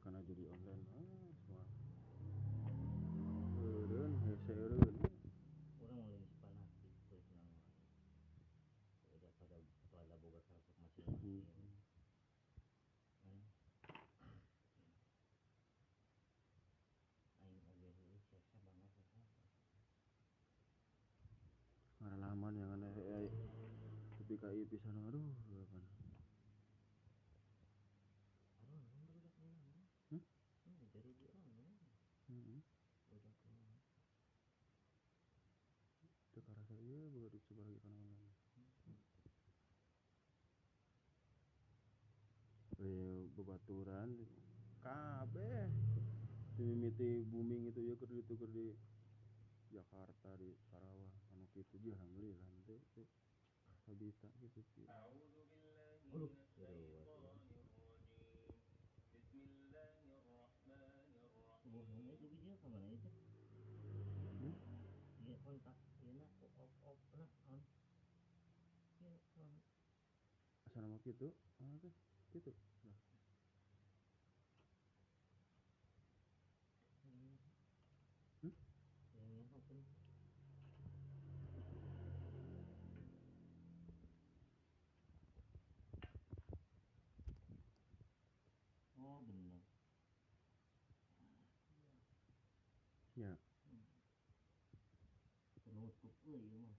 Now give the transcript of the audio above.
karena judi online semua eureun hese eureun orang mulai fanatik terus nama udah pada boga kasus masing-masing kan aing oge heuh siasa banget ya ngaralaman yang aneh tapi kai pisan aduh kan aduh udah kenal jadi di udah kenal teu karasa ieu boga dicoba lagi kana online bebaturan kabeh mimiti booming itu ya keur di Jakarta di Sarawak anu kitu ge alhamdulillah teh sabita gitu sih. Bismillahirrahmanirrahim. Itu video kemana itu? Dia kontak dia off nah on. Ya on. Asal nama kitu, teh kitu. Nah. Yang open. Oh benar. Ya. Penutup euy mah.